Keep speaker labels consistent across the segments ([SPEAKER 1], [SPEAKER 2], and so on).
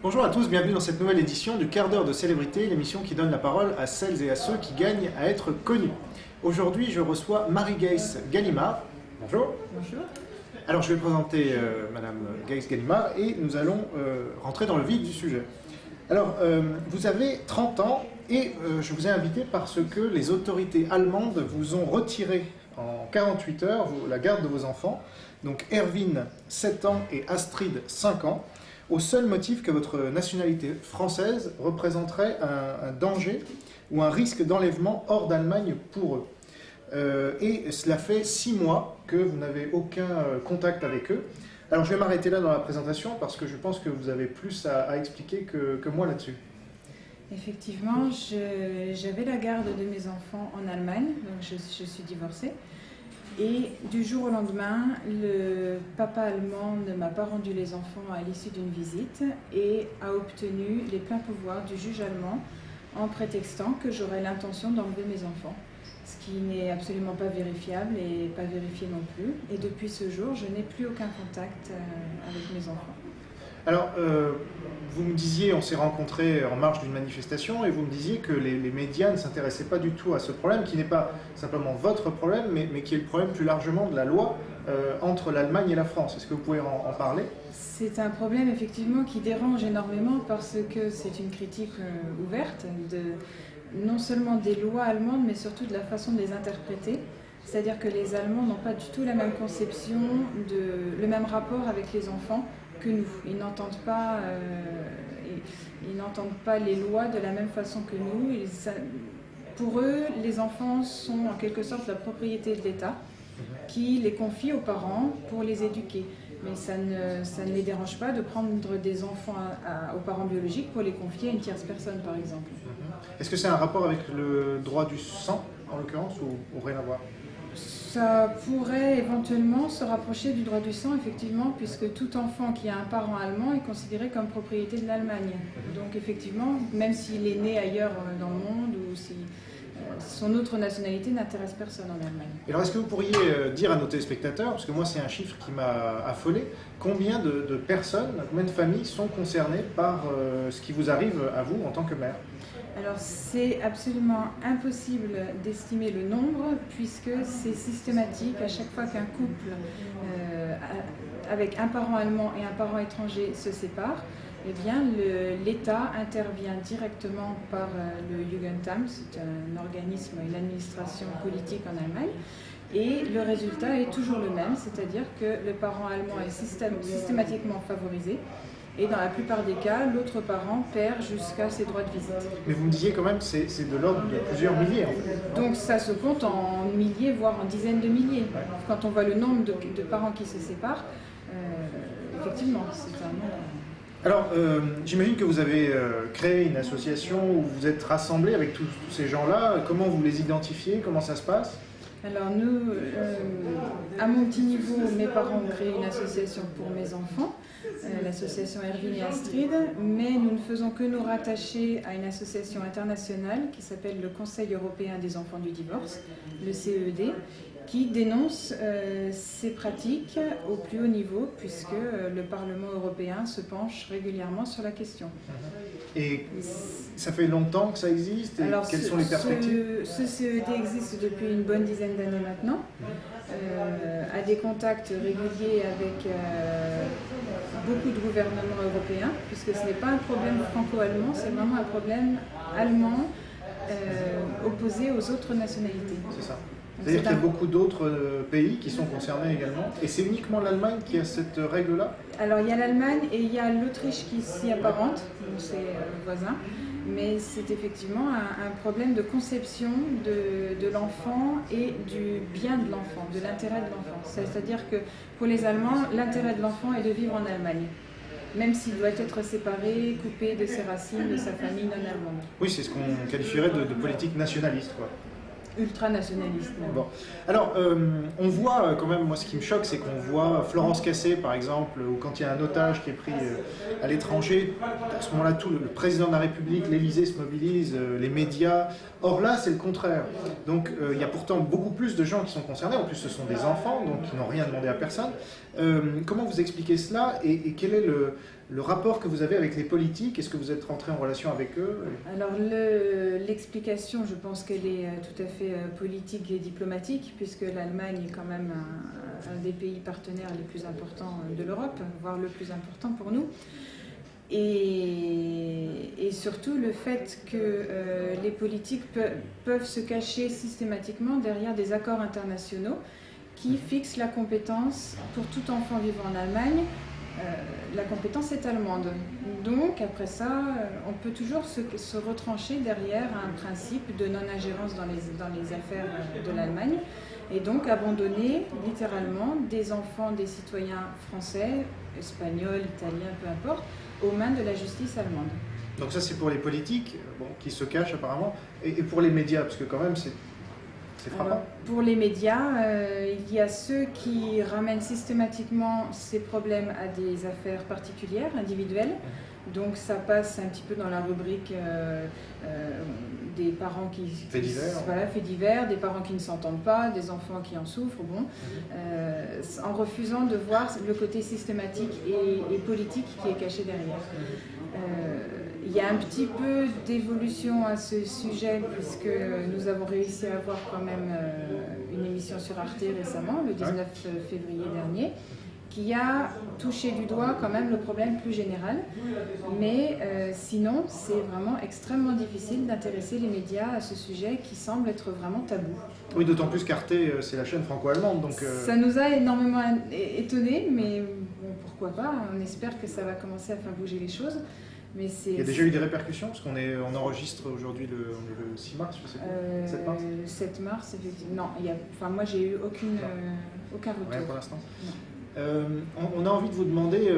[SPEAKER 1] Bonjour à tous, bienvenue dans cette nouvelle édition du quart d'heure de célébrité, l'émission qui donne la parole à celles et à ceux qui gagnent à être connus. Aujourd'hui, je reçois Marie-Gaïs Gallimard. Bonjour.
[SPEAKER 2] Bonjour.
[SPEAKER 1] Alors, je vais présenter Madame Gaïs Gallimard et nous allons rentrer dans le vif du sujet. Alors, vous avez 30 ans et je vous ai invité parce que les autorités allemandes vous ont retiré en 48 heures la garde de vos enfants, donc Erwin, 7 ans, et Astrid, 5 ans, au seul motif que votre nationalité française représenterait un danger ou un risque d'enlèvement hors d'Allemagne pour eux. Et cela fait 6 mois que vous n'avez aucun contact avec eux. Alors je vais m'arrêter là dans la présentation parce que je pense que vous avez plus à expliquer que moi là-dessus.
[SPEAKER 2] Effectivement, j'avais la garde de mes enfants en Allemagne, donc je suis divorcée. Et du jour au lendemain, le papa allemand ne m'a pas rendu les enfants à l'issue d'une visite et a obtenu les pleins pouvoirs du juge allemand en prétextant que j'aurais l'intention d'enlever mes enfants, ce qui n'est absolument pas vérifiable et pas vérifié non plus. Et depuis ce jour, je n'ai plus aucun contact avec mes enfants.
[SPEAKER 1] Alors, vous me disiez, on s'est rencontrés en marge d'une manifestation, et vous me disiez que les médias ne s'intéressaient pas du tout à ce problème, qui n'est pas simplement votre problème, mais qui est le problème plus largement de la loi entre l'Allemagne et la France. Est-ce que vous pouvez en parler ?
[SPEAKER 2] C'est un problème effectivement qui dérange énormément parce que c'est une critique ouverte non seulement des lois allemandes, mais surtout de la façon de les interpréter. C'est-à-dire que les Allemands n'ont pas du tout la même conception, le même rapport avec les enfants que nous. Ils n'entendent pas les lois de la même façon que nous. Pour eux, les enfants sont en quelque sorte la propriété de l'État qui les confie aux parents pour les éduquer. Mais ça ne les dérange pas de prendre des enfants aux parents biologiques pour les confier à une tierce personne, par exemple.
[SPEAKER 1] Est-ce que c'est un rapport avec le droit du sang, en l'occurrence, ou rien à voir ?
[SPEAKER 2] Ça pourrait éventuellement se rapprocher du droit du sang, effectivement, puisque tout enfant qui a un parent allemand est considéré comme propriété de l'Allemagne. Donc effectivement, même s'il est né ailleurs dans le monde ou si son autre nationalité n'intéresse personne en Allemagne.
[SPEAKER 1] Alors est-ce que vous pourriez dire à nos téléspectateurs, parce que moi c'est un chiffre qui m'a affolé, combien de personnes, combien de familles sont concernées par ce qui vous arrive à vous en tant que mère ?
[SPEAKER 2] Alors c'est absolument impossible d'estimer le nombre puisque c'est systématique à chaque fois qu'un couple avec un parent allemand et un parent étranger se sépare. Eh bien, l'État intervient directement par le Jugendamt, c'est un organisme, une administration politique en Allemagne, et le résultat est toujours le même, c'est-à-dire que le parent allemand est systématiquement favorisé, et dans la plupart des cas, l'autre parent perd jusqu'à ses droits de visite.
[SPEAKER 1] Mais vous me disiez quand même que c'est de l'ordre de plusieurs milliers en fait.
[SPEAKER 2] Donc ça se compte en milliers, voire en dizaines de milliers. Ouais. Quand on voit le nombre de parents qui se séparent, effectivement, c'est un nombre.
[SPEAKER 1] Alors, j'imagine que vous avez créé une association où vous êtes rassemblés avec tous ces gens-là. Comment vous les identifiez ? Comment ça se passe ?
[SPEAKER 2] Alors nous, à mon petit niveau, mes parents ont créé une association pour mes enfants, l'association Erwin et Astrid, mais nous ne faisons que nous rattacher à une association internationale qui s'appelle le Conseil européen des enfants du divorce, le CED, qui dénonce ces pratiques au plus haut niveau, puisque le Parlement européen se penche régulièrement sur la question.
[SPEAKER 1] Et ça fait longtemps que ça existe ? Et quelles sont les perspectives ?
[SPEAKER 2] Ce CED existe depuis une bonne dizaine d'années maintenant, a des contacts réguliers avec beaucoup de gouvernements européens, puisque ce n'est pas un problème franco-allemand, c'est vraiment un problème allemand opposé aux autres nationalités.
[SPEAKER 1] C'est ça. C'est-à-dire qu'il y a beaucoup d'autres pays qui sont concernés également. Et c'est uniquement l'Allemagne qui a cette règle-là ?
[SPEAKER 2] Alors il y a l'Allemagne et il y a l'Autriche qui s'y apparente, donc c'est voisin. Mais c'est effectivement un problème de conception de l'enfant et du bien de l'enfant, de l'intérêt de l'enfant. C'est-à-dire que pour les Allemands, l'intérêt de l'enfant est de vivre en Allemagne, même s'il doit être séparé, coupé de ses racines, de sa famille non allemande.
[SPEAKER 1] Oui, c'est ce qu'on qualifierait de politique nationaliste, quoi.
[SPEAKER 2] ultranationaliste.
[SPEAKER 1] Bon. Alors, on voit quand même, moi ce qui me choque, c'est qu'on voit Florence Cassé, par exemple, ou quand il y a un otage qui est pris à l'étranger, à ce moment-là, tout le président de la République, l'Élysée se mobilise, les médias. Or là, c'est le contraire. Donc, il y a pourtant beaucoup plus de gens qui sont concernés. En plus, ce sont des enfants, donc qui n'ont rien demandé à personne. Comment vous expliquez cela et quel est le rapport que vous avez avec les politiques? Est-ce que vous êtes rentré en relation avec eux?
[SPEAKER 2] Alors l'explication, je pense qu'elle est tout à fait politique et diplomatique, puisque l'Allemagne est quand même un des pays partenaires les plus importants de l'Europe, voire le plus important pour nous. Et surtout le fait que les politiques peuvent se cacher systématiquement derrière des accords internationaux qui fixent la compétence pour tout enfant vivant en Allemagne. La compétence est allemande. Donc, après ça, on peut toujours se retrancher derrière un principe de non-ingérence dans les affaires de l'Allemagne et donc abandonner littéralement des enfants, des citoyens français, espagnols, italiens, peu importe, aux mains de la justice allemande.
[SPEAKER 1] Donc ça, c'est pour les politiques qui se cachent apparemment, et pour les médias, parce que quand même, c'est frappant.
[SPEAKER 2] Alors, pour les médias, il y a ceux qui ramènent systématiquement ces problèmes à des affaires particulières, individuelles. Donc ça passe un petit peu dans la rubrique des parents qui...
[SPEAKER 1] Faits divers.
[SPEAKER 2] Voilà, faits divers, des parents qui ne s'entendent pas, des enfants qui en souffrent, en refusant de voir le côté systématique et politique qui est caché derrière. Il y a un petit peu d'évolution à ce sujet, puisque nous avons réussi à avoir quand même une émission sur Arte récemment, le 19 février dernier, qui a touché du doigt quand même le problème plus général. Mais sinon, c'est vraiment extrêmement difficile d'intéresser les médias à ce sujet qui semble être vraiment tabou.
[SPEAKER 1] Oui, d'autant plus qu'Arte, c'est la chaîne franco-allemande. Donc,
[SPEAKER 2] Ça nous a énormément étonnés, mais bon, pourquoi pas. On espère que ça va commencer à faire bouger les choses. Mais
[SPEAKER 1] il y a déjà eu des répercussions, parce qu'on enregistre aujourd'hui le 6 mars, je sais pas, 7 mars
[SPEAKER 2] 7 mars, effectivement. Non, moi j'ai eu aucun retour.
[SPEAKER 1] Rien pour l'instant. On a envie de vous demander,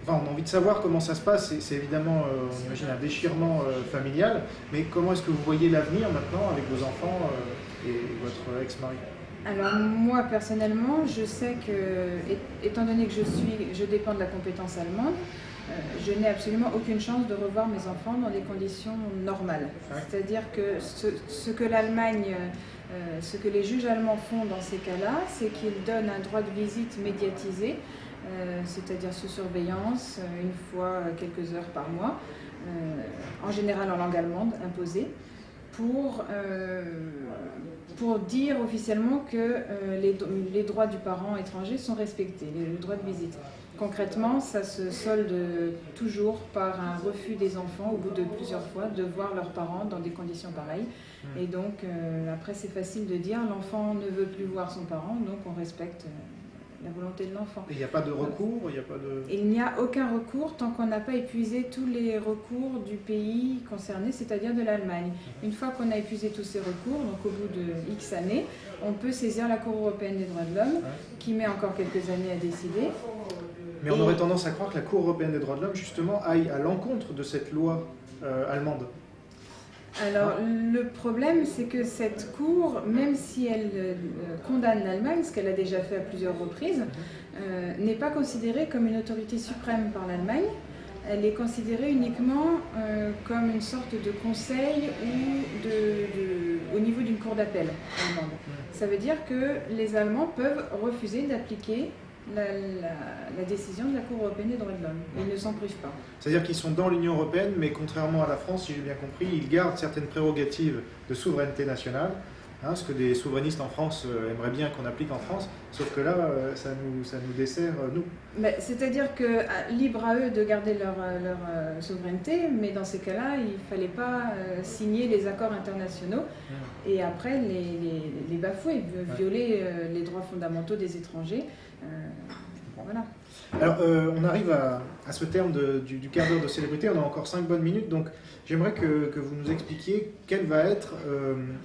[SPEAKER 1] on a envie de savoir comment ça se passe. C'est évidemment, on imagine, un déchirement familial, mais comment est-ce que vous voyez l'avenir maintenant avec vos enfants et votre ex-mari?
[SPEAKER 2] Alors moi personnellement, je sais que, étant donné que je dépends de la compétence allemande, je n'ai absolument aucune chance de revoir mes enfants dans des conditions normales. C'est-à-dire que ce que l'Allemagne, ce que les juges allemands font dans ces cas-là, c'est qu'ils donnent un droit de visite médiatisé, c'est-à-dire sous surveillance, une fois quelques heures par mois, en général en langue allemande, imposée, pour dire officiellement que les droits du parent étranger sont respectés, les droits de visite. Concrètement, ça se solde toujours par un refus des enfants, au bout de plusieurs fois, de voir leurs parents dans des conditions pareilles. Et donc, après, c'est facile de dire l'enfant ne veut plus voir son parent, donc on respecte la volonté de l'enfant.
[SPEAKER 1] Il n'y a pas de recours?
[SPEAKER 2] Il n'y a aucun recours tant qu'on n'a pas épuisé tous les recours du pays concerné, c'est-à-dire de l'Allemagne. Une fois qu'on a épuisé tous ces recours, donc au bout de X années, on peut saisir la Cour européenne des droits de l'homme, qui met encore quelques années à décider.
[SPEAKER 1] Mais on aurait tendance à croire que la Cour européenne des droits de l'homme, justement, aille à l'encontre de cette loi allemande.
[SPEAKER 2] Alors, le problème, c'est que cette Cour, même si elle condamne l'Allemagne, ce qu'elle a déjà fait à plusieurs reprises, n'est pas considérée comme une autorité suprême par l'Allemagne. Elle est considérée uniquement comme une sorte de conseil ou au niveau d'une cour d'appel allemande. Ça veut dire que les Allemands peuvent refuser d'appliquer la décision de la Cour européenne des droits de l'homme. Ils ne s'en privent pas.
[SPEAKER 1] C'est-à-dire qu'ils sont dans l'Union européenne, mais contrairement à la France, si j'ai bien compris, ils gardent certaines prérogatives de souveraineté nationale, ce que des souverainistes en France aimeraient bien qu'on applique en France, sauf que là, ça nous dessert, nous.
[SPEAKER 2] C'est-à-dire que libre à eux de garder leur souveraineté, mais dans ces cas-là, il ne fallait pas signer les accords internationaux et après les bafouer, violer les droits fondamentaux des étrangers. Voilà.
[SPEAKER 1] Alors, on arrive à ce terme du quart d'heure de célébrité. On a encore 5 bonnes minutes, donc j'aimerais que vous nous expliquiez quelle va être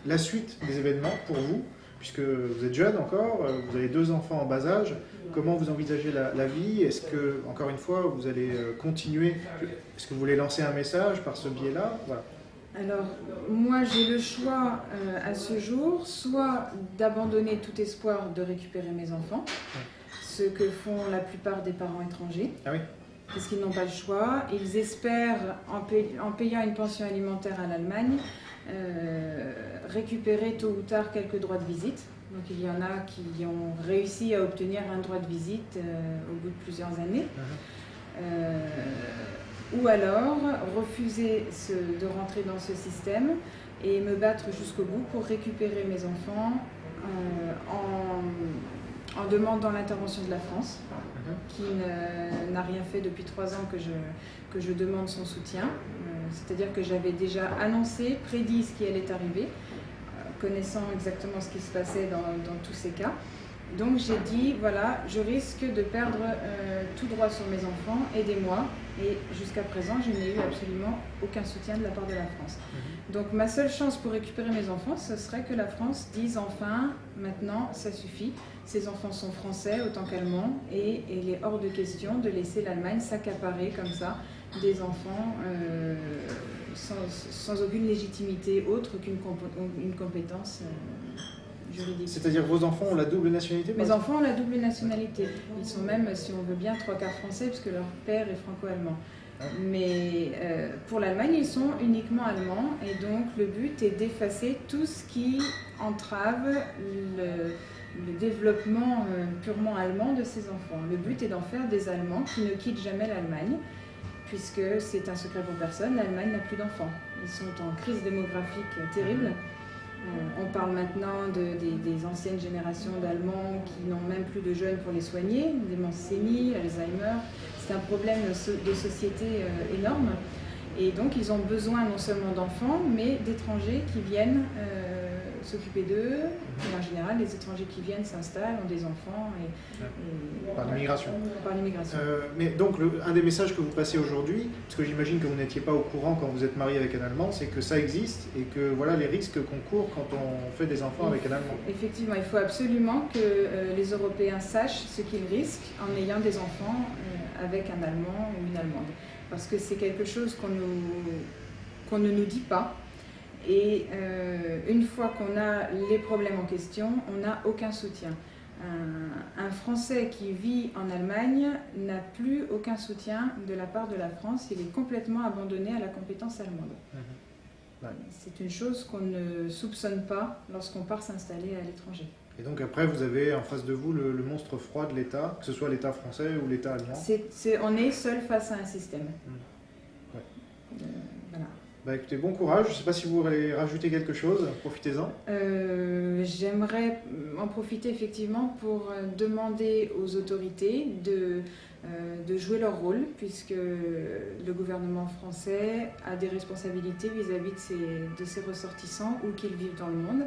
[SPEAKER 1] la suite des événements pour vous, puisque vous êtes jeune encore, vous avez 2 enfants en bas âge. Comment vous envisagez la vie? Est-ce que, encore une fois, vous allez continuer? Est-ce que vous voulez lancer un message par ce biais-là? Voilà.
[SPEAKER 2] Alors, moi, j'ai le choix à ce jour, soit d'abandonner tout espoir de récupérer mes enfants, ce que font la plupart des parents étrangers,
[SPEAKER 1] Ah oui.
[SPEAKER 2] parce qu'ils n'ont pas le choix. Ils espèrent, en payant une pension alimentaire à l'Allemagne, récupérer tôt ou tard quelques droits de visite. Donc il y en a qui ont réussi à obtenir un droit de visite au bout de plusieurs années. Ou alors refuser de rentrer dans ce système et me battre jusqu'au bout pour récupérer mes enfants en demandant l'intervention de la France, qui n'a rien fait depuis 3 ans que je demande son soutien. C'est-à-dire que j'avais déjà annoncé, prédit ce qui allait arriver, connaissant exactement ce qui se passait dans tous ces cas. Donc j'ai dit, voilà, je risque de perdre tout droit sur mes enfants, aidez-moi. Et jusqu'à présent, je n'ai eu absolument aucun soutien de la part de la France. Donc ma seule chance pour récupérer mes enfants, ce serait que la France dise enfin, maintenant, ça suffit. Ces enfants sont français autant qu'allemands et il est hors de question de laisser l'Allemagne s'accaparer comme ça des enfants sans aucune légitimité autre qu'une compétence juridique.
[SPEAKER 1] C'est-à-dire vos enfants ont la double nationalité?
[SPEAKER 2] Mes enfants ont la double nationalité. Ils sont même, si on veut bien, 3/4 français puisque leur père est franco-allemand. Mais pour l'Allemagne, ils sont uniquement allemands et donc le but est d'effacer tout ce qui entrave le développement purement allemand de ces enfants. Le but est d'en faire des Allemands qui ne quittent jamais l'Allemagne, puisque c'est un secret pour personne, l'Allemagne n'a plus d'enfants. Ils sont en crise démographique terrible. On parle maintenant des anciennes générations d'Allemands qui n'ont même plus de jeunes pour les soigner, démence sénile, Alzheimer. C'est un problème de société énorme. Et donc ils ont besoin non seulement d'enfants, mais d'étrangers qui viennent s'occuper d'eux. Et en général, les étrangers qui viennent s'installent, ont des enfants.
[SPEAKER 1] Par l'immigration.
[SPEAKER 2] Par l'immigration.
[SPEAKER 1] Mais donc, un des messages que vous passez aujourd'hui, parce que j'imagine que vous n'étiez pas au courant quand vous êtes marié avec un Allemand, c'est que ça existe et que voilà les risques qu'on court quand on fait des enfants avec un Allemand.
[SPEAKER 2] Effectivement, il faut absolument que les Européens sachent ce qu'ils risquent en ayant des enfants avec un Allemand ou une Allemande. Parce que c'est quelque chose qu'on ne nous dit pas. Et une fois qu'on a les problèmes en question, on n'a aucun soutien. Un Français qui vit en Allemagne n'a plus aucun soutien de la part de la France. Il est complètement abandonné à la compétence allemande. Ouais. C'est une chose qu'on ne soupçonne pas lorsqu'on part s'installer à l'étranger.
[SPEAKER 1] Et donc après, vous avez en face de vous le monstre froid de l'État, que ce soit l'État français ou l'État allemand.
[SPEAKER 2] On est seul face à un système.
[SPEAKER 1] Ouais.
[SPEAKER 2] Voilà.
[SPEAKER 1] Bah écoutez, bon courage. Je ne sais pas si vous voulez rajouter quelque chose, profitez-en.
[SPEAKER 2] J'aimerais en profiter effectivement pour demander aux autorités de jouer leur rôle, puisque le gouvernement français a des responsabilités vis-à-vis de ses ressortissants, où qu'ils vivent dans le monde.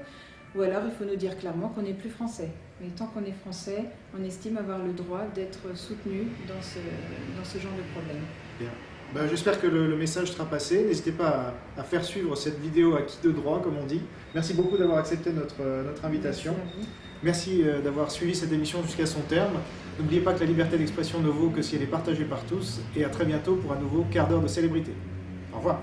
[SPEAKER 2] Ou alors il faut nous dire clairement qu'on n'est plus français. Mais tant qu'on est français, on estime avoir le droit d'être soutenu dans ce genre de problème.
[SPEAKER 1] Bien. Ben, j'espère que le message sera passé. N'hésitez pas à faire suivre cette vidéo à qui de droit, comme on dit. Merci beaucoup d'avoir accepté notre invitation. Merci d'avoir suivi cette émission jusqu'à son terme. N'oubliez pas que la liberté d'expression ne vaut que si elle est partagée par tous. Et à très bientôt pour un nouveau quart d'heure de célébrité. Au revoir.